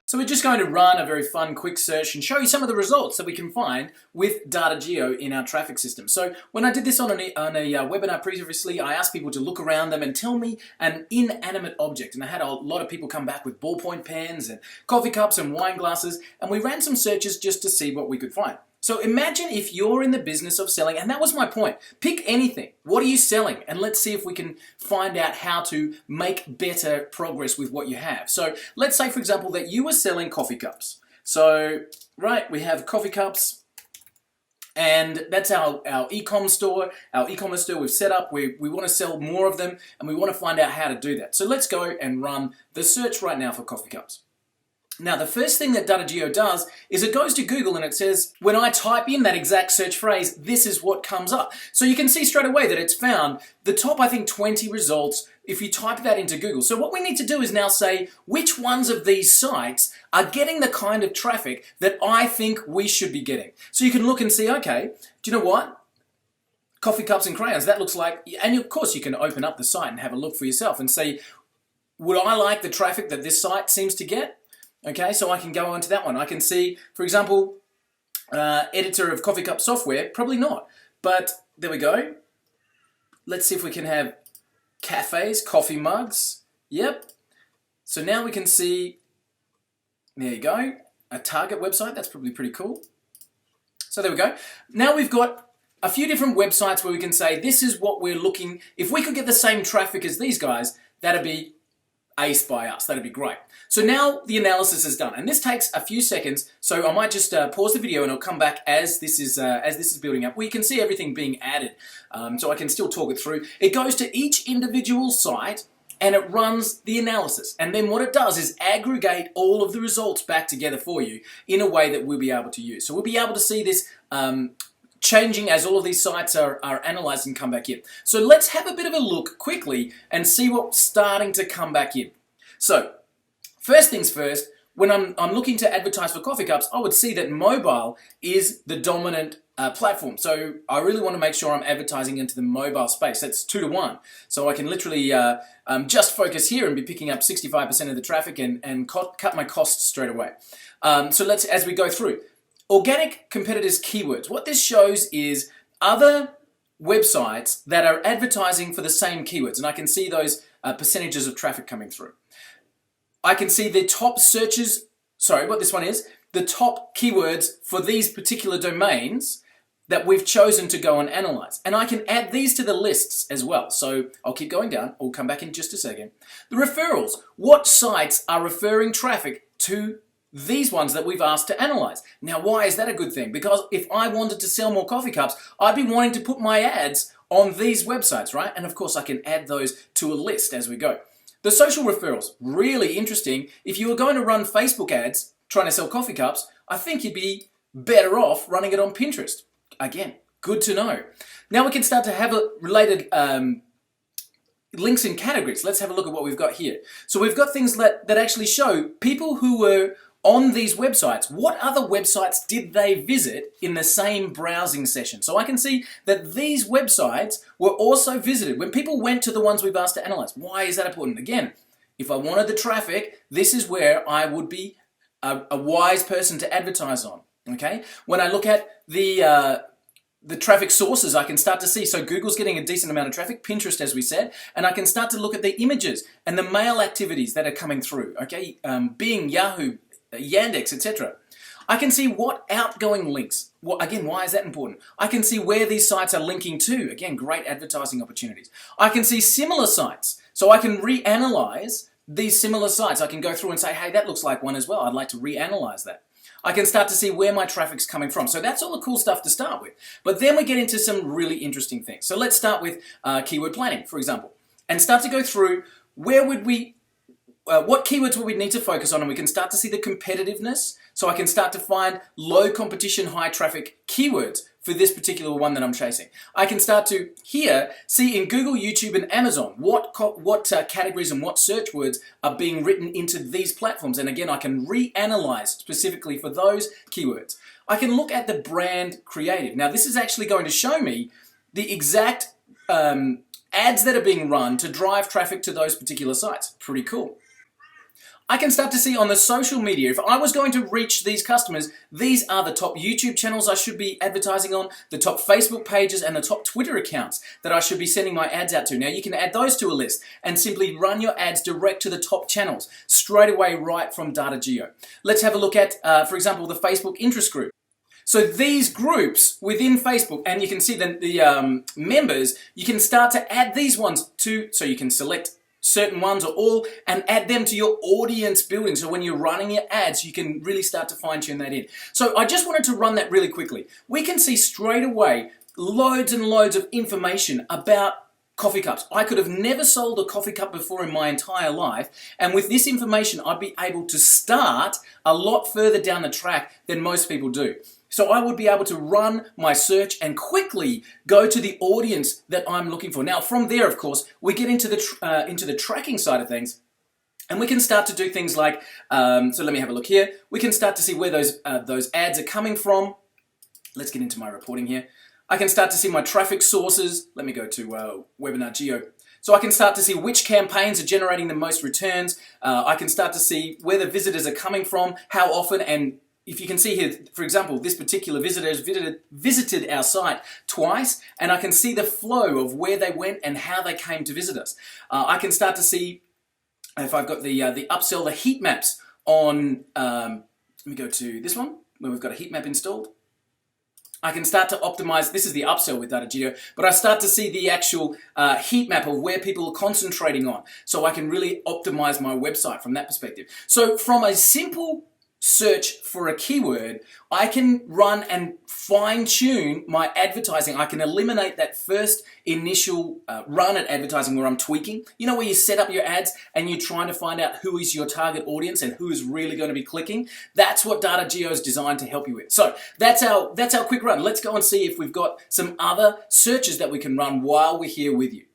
So we're just going to run a very fun quick search and show you some of the results that we can find with DataJEO in our traffic system. So when I did this on a webinar previously, I asked people to look around them and tell me an inanimate object. And I had a lot of people come back with ballpoint pens and coffee cups and wine glasses, and we ran some searches just to see what we could find. So imagine if you're in the business of selling, and that was my point. Pick anything. What are you selling? And let's see if we can find out how to make better progress with what you have. So let's say, for example, that you were selling coffee cups. So, right, we have coffee cups, and that's our e-com store, our e-commerce store we've set up. We want to sell more of them, and we want to find out how to do that. So let's go and run the search right now for coffee cups. Now, the first thing that DataJEO does is it goes to Google and it says, when I type in that exact search phrase, this is what comes up. So you can see straight away that it's found the top, I think, 20 results if you type that into Google. So what we need to do is now say, which ones of these sites are getting the kind of traffic that I think we should be getting? So you can look and see, okay, do you know what? Coffee cups and crayons, that looks like, and of course you can open up the site and have a look for yourself and say, would I like the traffic that this site seems to get? Okay, so I can go on to that one. I can see, for example, editor of coffee cup software, probably not. But there we go. Let's see if we can have cafes, coffee mugs. Yep. So now we can see, there you go, a Target website. That's probably pretty cool. So there we go. Now we've got a few different websites where we can say, this is what we're looking, if we could get the same traffic as these guys, that'd be aced by us. That'd be great. So now the analysis is done, and this takes a few seconds. So I might just pause the video, and I'll come back as this is building up. We can see everything being added, so I can still talk it through. It goes to each individual site, and it runs the analysis. And then what it does is aggregate all of the results back together for you in a way that we'll be able to use. So we'll be able to see this changing as all of these sites are analyzed and come back in. So let's have a bit of a look quickly and see what's starting to come back in. So first things first, when I'm looking to advertise for coffee cups, I would see that mobile is the dominant platform. So I really want to make sure I'm advertising into the mobile space. That's 2 to 1. So I can literally just focus here and be picking up 65% of the traffic and cut my costs straight away. So let's, as we go through, organic competitors keywords. What this shows is other websites that are advertising for the same keywords, and I can see those percentages of traffic coming through. I can see the top searches, what this one is, the top keywords for these particular domains that we've chosen to go and analyze. And I can add these to the lists as well. So I'll keep going down. I'll come back in just a second. The referrals. What sites are referring traffic to these ones that we've asked to analyze? Now, why is that a good thing? Because if I wanted to sell more coffee cups, I'd be wanting to put my ads on these websites, right? And of course, I can add those to a list as we go. The social referrals, really interesting. If you were going to run Facebook ads trying to sell coffee cups, I think you'd be better off running it on Pinterest. Again, good to know. Now we can start to have a related links and categories. Let's have a look at what we've got here. So we've got things that actually show people who were on these websites. What other websites did they visit in the same browsing session? So I can see that these websites were also visited when people went to the ones we've asked to analyze. Why is that important? Again, if I wanted the traffic, this is where I would be a wise person to advertise on. Okay? When I look at the traffic sources, I can start to see, so Google's getting a decent amount of traffic, Pinterest as we said, and I can start to look at the images and the mail activities that are coming through, okay? Bing, Yahoo, Yandex, etc. I can see what outgoing links, again, why is that important? I can see where these sites are linking to, again, great advertising opportunities. I can see similar sites, so I can reanalyze these similar sites. I can go through and say, hey, that looks like one as well, I'd like to reanalyze that. I can start to see where my traffic's coming from. So that's all the cool stuff to start with. But then we get into some really interesting things. So let's start with keyword planning, for example, and start to go through where would we, what keywords would we need to focus on, and we can start to see the competitiveness. So I can start to find low competition, high traffic keywords for this particular one that I'm chasing. I can start to here see in Google, YouTube, and Amazon what categories and what search words are being written into these platforms. And again, I can reanalyze specifically for those keywords. I can look at the brand creative. Now, this is actually going to show me the exact ads that are being run to drive traffic to those particular sites. Pretty cool. I can start to see on the social media, if I was going to reach these customers, these are the top YouTube channels I should be advertising on, the top Facebook pages, and the top Twitter accounts that I should be sending my ads out to. Now you can add those to a list and simply run your ads direct to the top channels straight away right from DataJEO. Let's have a look at, for example, the Facebook interest group. So these groups within Facebook, and you can see the members, you can start to add these ones to, so you can select certain ones or all and add them to your audience building. So when you're running your ads, you can really start to fine tune that in. So I just wanted to run that really quickly. We can see straight away loads and loads of information about coffee cups. I could have never sold a coffee cup before in my entire life, and with this information I'd be able to start a lot further down the track than most people do. So I would be able to run my search and quickly go to the audience that I'm looking for. Now from there, of course, we get into the tracking side of things, and we can start to do things like, so let me have a look here. We can start to see where those ads are coming from. Let's get into my reporting here. I can start to see my traffic sources. Let me go to Webinar JEO. So I can start to see which campaigns are generating the most returns. I can start to see where the visitors are coming from, how often, and if you can see here, for example, this particular visitor has visited our site twice, and I can see the flow of where they went and how they came to visit us. I can start to see if I've got the upsell, the heat maps on, let me go to this one, where we've got a heat map installed. I can start to optimize, this is the upsell with DataJEO, but I start to see the actual heat map of where people are concentrating on, so I can really optimize my website from that perspective. So from a simple search for a keyword, I can run and fine-tune my advertising. I can eliminate that first initial run at advertising where I'm tweaking. You know, where you set up your ads and you're trying to find out who is your target audience and who is really going to be clicking. That's what DataJEO is designed to help you with. So that's our quick run. Let's go and see if we've got some other searches that we can run while we're here with you.